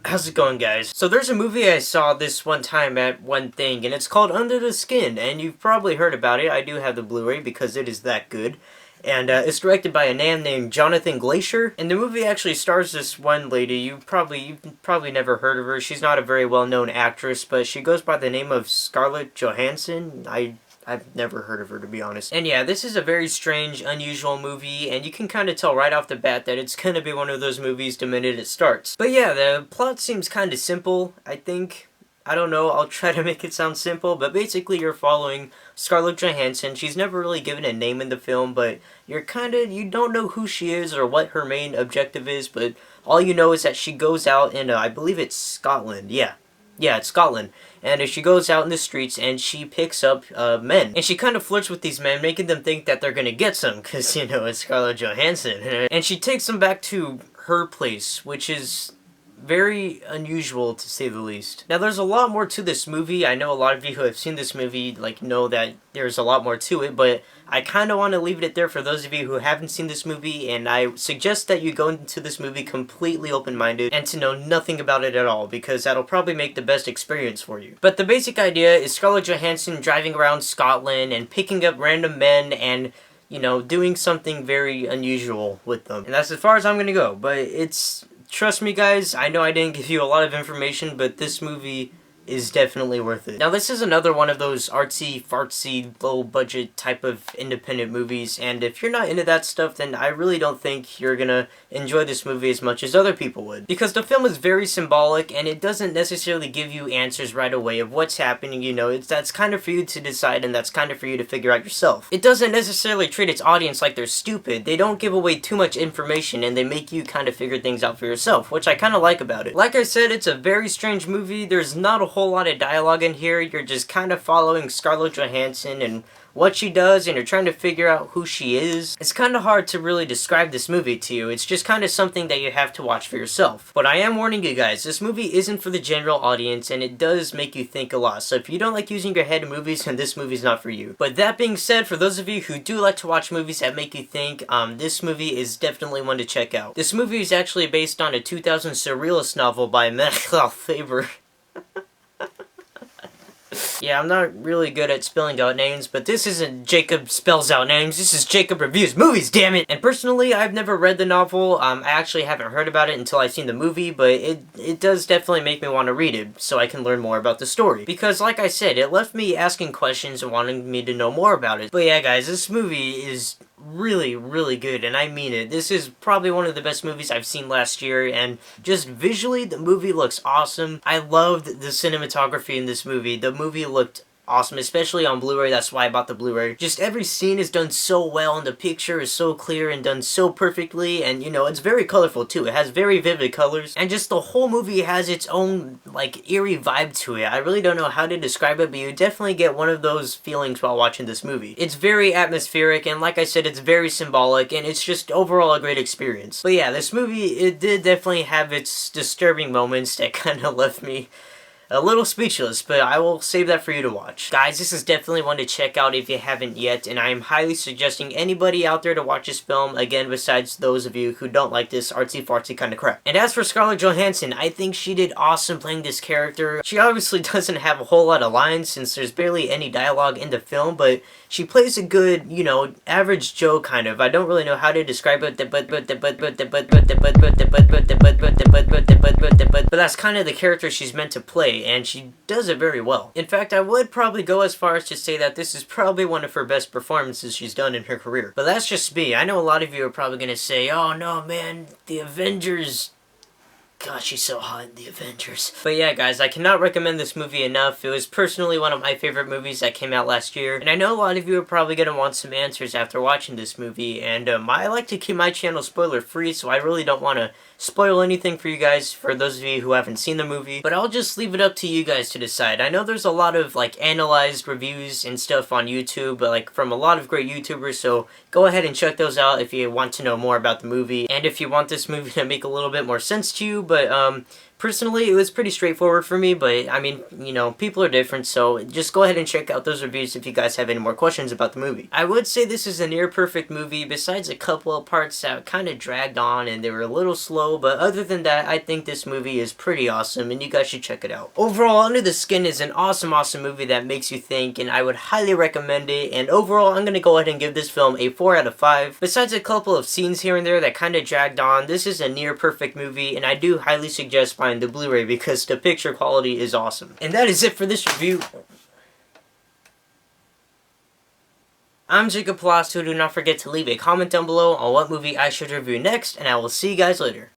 How's it going, guys? So there's a movie I saw this one time at One Thing, and it's called Under the Skin, and you've probably heard about it. I do have the Blu-ray because it is that good. And it's directed by a man named Jonathan Glacier, and the movie actually stars this one lady. You've probably never heard of her. She's not a very well-known actress, but she goes by the name of Scarlett Johansson. I've never heard of her, to be honest. And yeah, this is a very strange, unusual movie, and you can kind of tell right off the bat that it's gonna be one of those movies the minute it starts. But yeah, the plot seems kind of simple, I think. I don't know, I'll try to make it sound simple, but basically you're following Scarlett Johansson. She's never really given a name in the film, but you don't know who she is or what her main objective is, but all you know is that she goes out in, I believe it's Scotland, yeah, it's Scotland. And she goes out in the streets and she picks up men. And she kind of flirts with these men, making them think that they're gonna get some, because, you know, it's Scarlett Johansson. And she takes them back to her place, which is very unusual, to say the least. Now, there's a lot more to this movie. I know a lot of you who have seen this movie, know that there's a lot more to it, but I kind of want to leave it there for those of you who haven't seen this movie, and I suggest that you go into this movie completely open-minded and to know nothing about it at all, because that'll probably make the best experience for you. But the basic idea is Scarlett Johansson driving around Scotland and picking up random men and, you know, doing something very unusual with them. And that's as far as I'm gonna go, but trust me, guys, I know I didn't give you a lot of information, but this movie is definitely worth it. Now, this is another one of those artsy-fartsy, low-budget type of independent movies, and if you're not into that stuff, then I really don't think you're gonna enjoy this movie as much as other people would. Because the film is very symbolic, and it doesn't necessarily give you answers right away of what's happening, you know, that's kind of for you to decide, and that's kind of for you to figure out yourself. It doesn't necessarily treat its audience like they're stupid. They don't give away too much information, and they make you kind of figure things out for yourself, which I kind of like about it. Like I said, it's a very strange movie. There's not a whole lot of dialogue in here. You're just kind of following Scarlett Johansson and what she does, and you're trying to figure out who she is. It's kind of hard to really describe this movie to you. It's just kind of something that you have to watch for yourself. But I am warning you guys, this movie isn't for the general audience, and it does make you think a lot. So if you don't like using your head in movies, then this movie's not for you. But that being said, for those of you who do like to watch movies that make you think, this movie is definitely one to check out. This movie is actually based on a 2000 surrealist novel by Michael Faber. Yeah, I'm not really good at spelling out names, but this isn't Jacob Spells Out Names, this is Jacob Reviews Movies, damn it! And personally, I've never read the novel. I actually haven't heard about it until I've seen the movie, but it does definitely make me want to read it, so I can learn more about the story. Because, like I said, it left me asking questions and wanting me to know more about it. But yeah, guys, this movie is really, really good, and I mean it. This is probably one of the best movies I've seen last year, and just visually, the movie looks awesome. I loved the cinematography in this movie. The movie looked awesome, especially on Blu-ray. That's why I bought the Blu-ray. Just every scene is done so well, and the picture is so clear and done so perfectly, and you know, it's very colorful too. It has very vivid colors, and just the whole movie has its own, like, eerie vibe to it. I really don't know how to describe it, but you definitely get one of those feelings while watching this movie. It's very atmospheric, and like I said, it's very symbolic, and it's just overall a great experience. But yeah, this movie, it did definitely have its disturbing moments that kind of left me a little speechless, but I will save that for you to watch. Guys, this is definitely one to check out if you haven't yet, and I am highly suggesting anybody out there to watch this film, again, besides those of you who don't like this artsy-fartsy kind of crap. And as for Scarlett Johansson, I think she did awesome playing this character. She obviously doesn't have a whole lot of lines since there's barely any dialogue in the film, but she plays a good, you know, average Joe kind of. I don't really know how to describe it, but that's kind of the character she's meant to play, and she does it very well. In fact, I would probably go as far as to say that this is probably one of her best performances she's done in her career. But that's just me. I know a lot of you are probably gonna say, oh no man, the Avengers, God, she's so hot in the Avengers. But yeah, guys, I cannot recommend this movie enough. It was personally one of my favorite movies that came out last year. And I know a lot of you are probably going to want some answers after watching this movie. And I like to keep my channel spoiler free, so I really don't want to spoil anything for you guys, for those of you who haven't seen the movie. But I'll just leave it up to you guys to decide. I know there's a lot of, like, analyzed reviews and stuff on YouTube, like, from a lot of great YouTubers, so go ahead and check those out if you want to know more about the movie. And if you want this movie to make a little bit more sense to you, but Personally, it was pretty straightforward for me, but I mean, you know, people are different, so just go ahead and check out those reviews if you guys have any more questions about the movie. I would say this is a near perfect movie, besides a couple of parts that kind of dragged on and they were a little slow, but other than that, I think this movie is pretty awesome and you guys should check it out. Overall, Under the Skin is an awesome movie that makes you think, and I would highly recommend it, and overall, I'm gonna go ahead and give this film a 4 out of 5. Besides a couple of scenes here and there that kind of dragged on, this is a near perfect movie, and I do highly suggest buying the Blu-ray because the picture quality is awesome. And that is it for this review. I'm Jacob Palacio. Do not forget to leave a comment down below on what movie I should review next, and I will see you guys later.